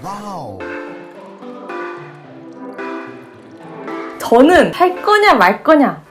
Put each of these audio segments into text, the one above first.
와우. 저는 할 거냐 말 거냐.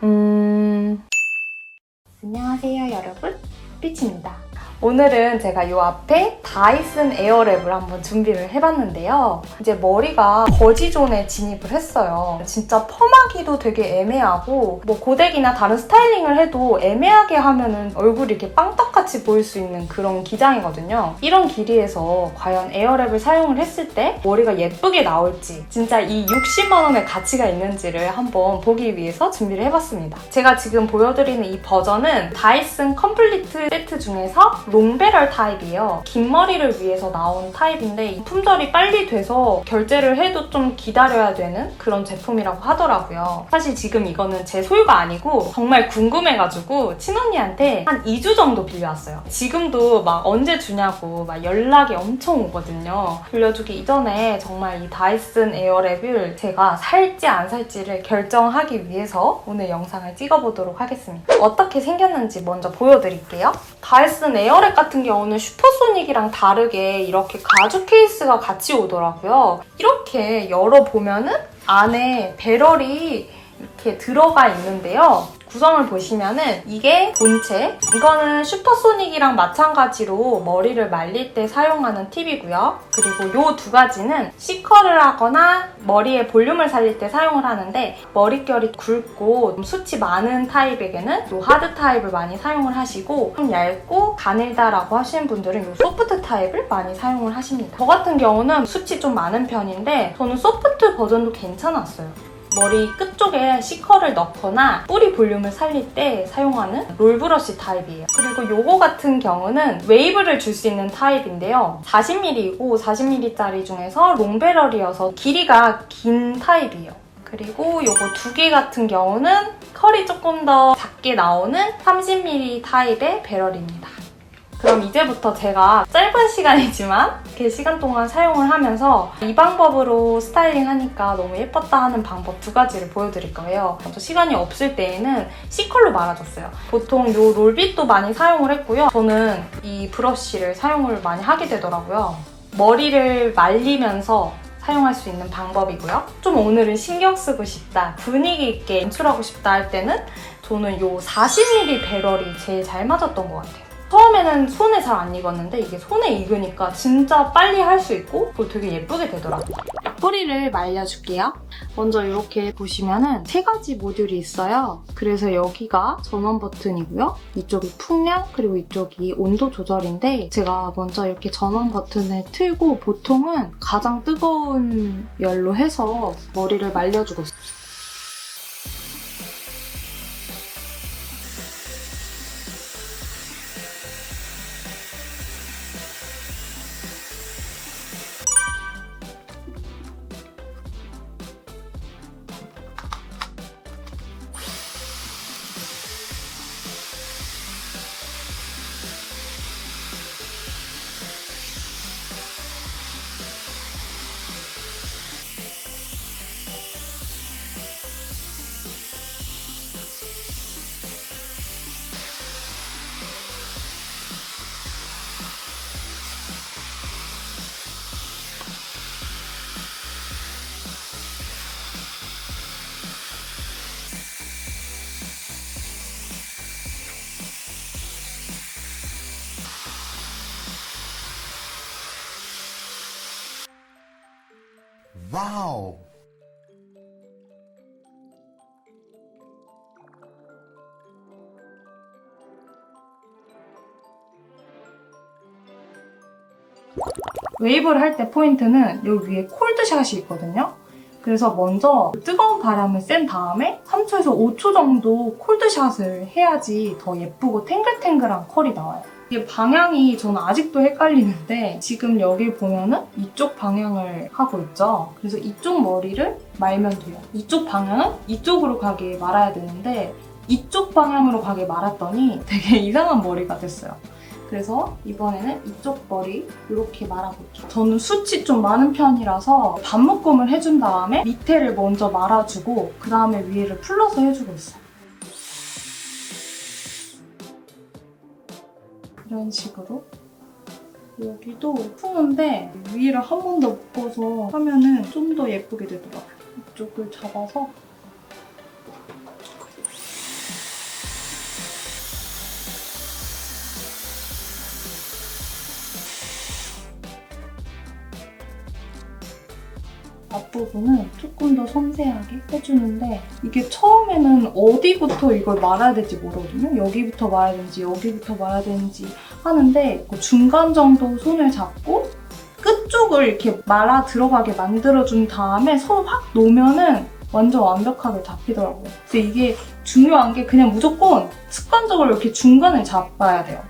안녕하세요 여러분, 빛입니다. 오늘은 제가 이 앞에 다이슨 에어랩을 한번 준비를 해봤는데요. 이제 머리가 거지존에 진입을 했어요. 진짜 펌하기도 되게 애매하고 뭐 고데기나 다른 스타일링을 해도 애매하게 하면은 얼굴이 이렇게 빵떡같이 보일 수 있는 그런 기장이거든요. 이런 길이에서 과연 에어랩을 사용을 했을 때 머리가 예쁘게 나올지, 진짜 이 60만 원의 가치가 있는지를 한번 보기 위해서 준비를 해봤습니다. 제가 지금 보여드리는 이 버전은 다이슨 컴플리트 세트 중에서 롱배럴 타입이에요. 긴 머리를 위해서 나온 타입인데 품절이 빨리 돼서 결제를 해도 좀 기다려야 되는 그런 제품이라고 하더라고요. 사실 지금 이거는 제 소유가 아니고 정말 궁금해가지고 친언니한테 한 2주 정도 빌려왔어요. 지금도 막 언제 주냐고 막 연락이 엄청 오거든요. 빌려주기 이전에 정말 이 다이슨 에어랩을 제가 살지 안 살지를 결정하기 위해서 오늘 영상을 찍어보도록 하겠습니다. 어떻게 생겼는지 먼저 보여드릴게요. 다이슨 에어랩 같은 경우는 슈퍼소닉이랑 다르게 이렇게 가죽 케이스가 같이 오더라고요. 이렇게 열어보면은 안에 배럴이 이렇게 들어가 있는데요. 구성을 보시면은 이게 본체, 이거는 슈퍼소닉이랑 마찬가지로 머리를 말릴 때 사용하는 팁이고요. 그리고 이 두 가지는 C컬을 하거나 머리의 볼륨을 살릴 때 사용을 하는데, 머릿결이 굵고 숱이 많은 타입에게는 이 하드 타입을 많이 사용을 하시고, 좀 얇고 가늘다라고 하시는 분들은 이 소프트 타입을 많이 사용을 하십니다. 저 같은 경우는 숱이 좀 많은 편인데 저는 소프트 버전도 괜찮았어요. 머리 끝쪽에 C컬을 넣거나 뿌리 볼륨을 살릴 때 사용하는 롤브러쉬 타입이에요. 그리고 요거 같은 경우는 웨이브를 줄 수 있는 타입인데요. 40mm이고 40mm짜리 중에서 롱배럴이어서 길이가 긴 타입이에요. 그리고 요거 두 개 같은 경우는 컬이 조금 더 작게 나오는 30mm 타입의 배럴입니다. 그럼 이제부터 제가 짧은 시간이지만 이렇게 시간 동안 사용을 하면서 이 방법으로 스타일링 하니까 너무 예뻤다 하는 방법 두 가지를 보여드릴 거예요. 먼저 시간이 없을 때에는 C컬로 말아줬어요. 보통 이 롤빗도 많이 사용을 했고요. 저는 이 브러쉬를 사용을 많이 하게 되더라고요. 머리를 말리면서 사용할 수 있는 방법이고요. 좀 오늘은 신경 쓰고 싶다, 분위기 있게 연출하고 싶다 할 때는 저는 이 40mm 배럴이 제일 잘 맞았던 것 같아요. 처음에는 손에 잘 안 익었는데 이게 손에 익으니까 진짜 빨리 할 수 있고 그리고 되게 예쁘게 되더라고요. 뿌리를 말려줄게요. 먼저 이렇게 보시면은 세 가지 모듈이 있어요. 그래서 여기가 전원 버튼이고요. 이쪽이 풍량, 그리고 이쪽이 온도 조절인데, 제가 먼저 이렇게 전원 버튼을 틀고 보통은 가장 뜨거운 열로 해서 머리를 말려주고 있어요. 와우. 웨이브를 할 때 포인트는 여기 위에 콜드샷이 있거든요. 그래서 먼저 뜨거운 바람을 쐰 다음에 3초에서 5초 정도 콜드샷을 해야지 더 예쁘고 탱글탱글한 컬이 나와요. 이게 방향이 저는 아직도 헷갈리는데, 지금 여기 보면은 이쪽 방향을 하고 있죠. 그래서 이쪽 머리를 말면 돼요. 이쪽 방향은 이쪽으로 가게 말아야 되는데 이쪽 방향으로 가게 말았더니 되게 이상한 머리가 됐어요. 그래서 이번에는 이쪽 머리 이렇게 말아볼게요. 저는 숱이 좀 많은 편이라서 반묶음을 해준 다음에 밑에를 먼저 말아주고 그 다음에 위에를 풀러서 해주고 있어요. 이런 식으로. 여기도 푸는데 위를 한 번 더 묶어서 하면은 좀 더 예쁘게 되더라고요. 이쪽을 잡아서 앞부분은 조금 더 섬세하게 해주는데 이게 처음에는 어디부터 이걸 말아야 될지 모르거든요. 여기부터 말아야 되는지 여기부터 말아야 되는지 하는데 중간 정도 손을 잡고 끝쪽을 이렇게 말아 들어가게 만들어준 다음에 손 확 놓으면은 완전 완벽하게 잡히더라고요. 근데 이게 중요한 게 그냥 무조건 습관적으로 이렇게 중간을 잡아야 돼요.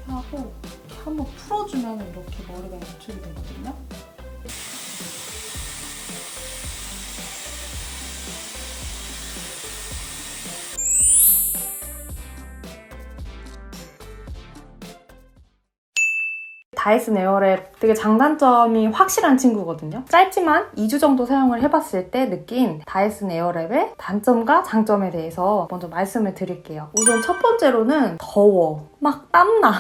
하고 이렇게 한번 풀어주면 이렇게 머리가 연출이 되거든요. 다이슨 에어랩 되게 장단점이 확실한 친구거든요. 짧지만 2주 정도 사용을 해봤을 때 느낀 다이슨 에어랩의 단점과 장점에 대해서 먼저 말씀을 드릴게요. 우선 첫 번째로는 더워. 막 땀나.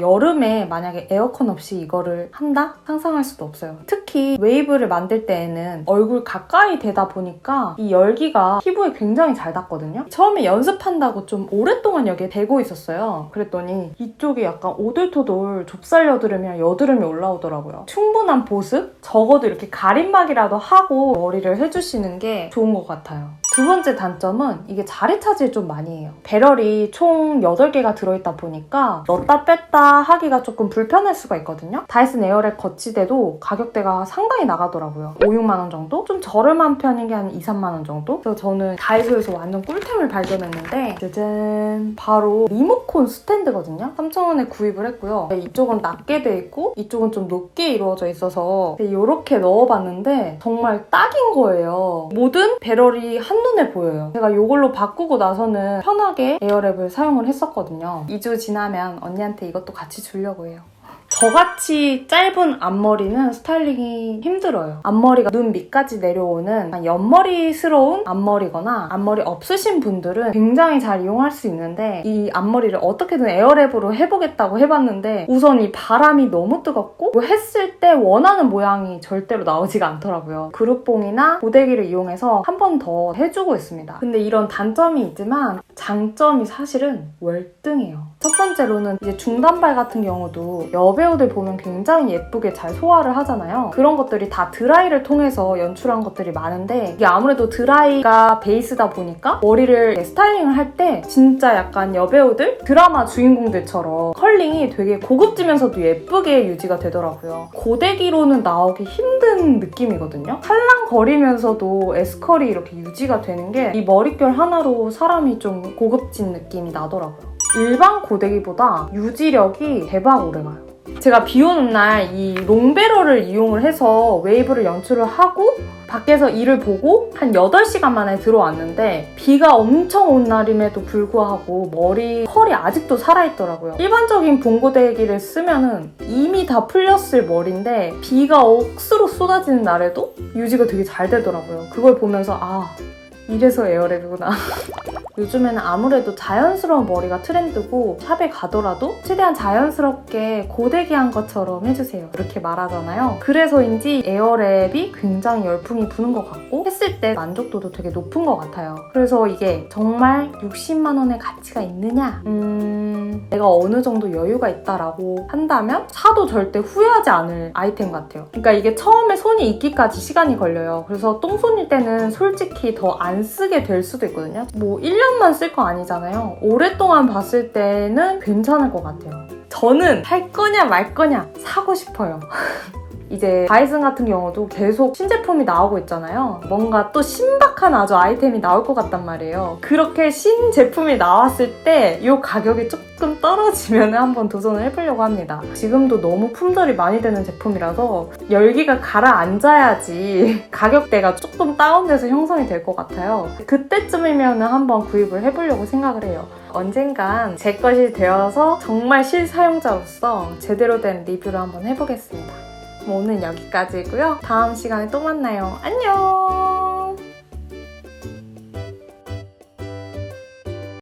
여름에 만약에 에어컨 없이 이거를 한다? 상상할 수도 없어요. 특히 웨이브를 만들 때에는 얼굴 가까이 대다 보니까 이 열기가 피부에 굉장히 잘 닿거든요. 처음에 연습한다고 좀 오랫동안 여기에 대고 있었어요. 그랬더니 이쪽이 약간 오돌토돌 좁쌀 여드름이랑 여드름이 올라오더라고요. 충분한 보습? 적어도 이렇게 가림막이라도 하고 머리를 해주시는 게 좋은 것 같아요. 두 번째 단점은 이게 자리 차지를 좀 많이 해요. 배럴이 총 8개가 들어있다 보니까 넣었다 뺐다 하기가 조금 불편할 수가 있거든요. 다이슨 에어랩 거치대도 가격대가 상당히 나가더라고요. 5, 6만 원 정도? 좀 저렴한 편인 게 한 2, 3만 원 정도? 그래서 저는 다이소에서 완전 꿀템을 발견했는데 짜잔! 바로 리모콘 스탠드거든요. 3,000원에 구입을 했고요. 이쪽은 낮게 돼 있고 이쪽은 좀 높게 이루어져 있어서 이렇게 넣어봤는데 정말 딱인 거예요. 모든 배럴이 한눈에 보여요. 제가 이걸로 바꾸고 나서는 편하게 에어랩을 사용을 했었거든요. 2주 지나면 언니한테 이것도 같이 주려고 해요. 저같이 짧은 앞머리는 스타일링이 힘들어요. 앞머리가 눈 밑까지 내려오는 옆머리스러운 앞머리거나 앞머리 없으신 분들은 굉장히 잘 이용할 수 있는데 이 앞머리를 어떻게든 에어랩으로 해보겠다고 해봤는데 우선 이 바람이 너무 뜨겁고 했을 때 원하는 모양이 절대로 나오지가 않더라고요. 그룹봉이나 고데기를 이용해서 한 번 더 해주고 있습니다. 근데 이런 단점이 있지만 장점이 사실은 월등해요. 첫 번째로는 이제 중단발 같은 경우도 여배우들 보면 굉장히 예쁘게 잘 소화를 하잖아요. 그런 것들이 다 드라이를 통해서 연출한 것들이 많은데 이게 아무래도 드라이가 베이스다 보니까 머리를 스타일링을 할 때 진짜 약간 여배우들 드라마 주인공들처럼 컬링이 되게 고급지면서도 예쁘게 유지가 되더라고요. 고데기로는 나오기 힘든 느낌이거든요. 살랑거리면서도 S컬이 이렇게 유지가 되는 게 이 머릿결 하나로 사람이 좀 고급진 느낌이 나더라고요. 일반 고데기보다 유지력이 대박 오래가요. 제가 비 오는 날 이 롱배럴을 이용을 해서 웨이브를 연출을 하고 밖에서 일을 보고 한 8시간 만에 들어왔는데 비가 엄청 온 날임에도 불구하고 머리 컬이 아직도 살아있더라고요. 일반적인 봉고데기를 쓰면은 이미 다 풀렸을 머리인데 비가 억수로 쏟아지는 날에도 유지가 되게 잘 되더라고요. 그걸 보면서 아, 이래서 에어랩이구나. 요즘에는 아무래도 자연스러운 머리가 트렌드고 샵에 가더라도 최대한 자연스럽게 고데기한 것처럼 해주세요. 이렇게 말하잖아요. 그래서인지 에어랩이 굉장히 열풍이 부는 것 같고 했을 때 만족도도 되게 높은 것 같아요. 그래서 이게 정말 60만 원의 가치가 있느냐? 내가 어느 정도 여유가 있다라고 한다면 사도 절대 후회하지 않을 아이템 같아요. 그러니까 이게 처음에 손이 익기까지 시간이 걸려요. 그래서 똥손일 때는 솔직히 더 안 쓰게 될 수도 있거든요. 뭐 1년만 쓸 거 아니잖아요. 오랫동안 봤을 때는 괜찮을 것 같아요. 저는 할 거냐 말 거냐 사고 싶어요. 이제 다이슨 같은 경우도 계속 신제품이 나오고 있잖아요. 뭔가 또 신박한 아주 아이템이 나올 것 같단 말이에요. 그렇게 신제품이 나왔을 때 이 가격이 조금 떨어지면 한번 도전을 해보려고 합니다. 지금도 너무 품절이 많이 되는 제품이라서 열기가 가라앉아야지 가격대가 조금 다운돼서 형성이 될 것 같아요. 그때쯤이면 한번 구입을 해보려고 생각을 해요. 언젠간 제 것이 되어서 정말 실사용자로서 제대로 된 리뷰를 한번 해보겠습니다. 오늘 여기까지고요. 다음 시간에 또 만나요. 안녕!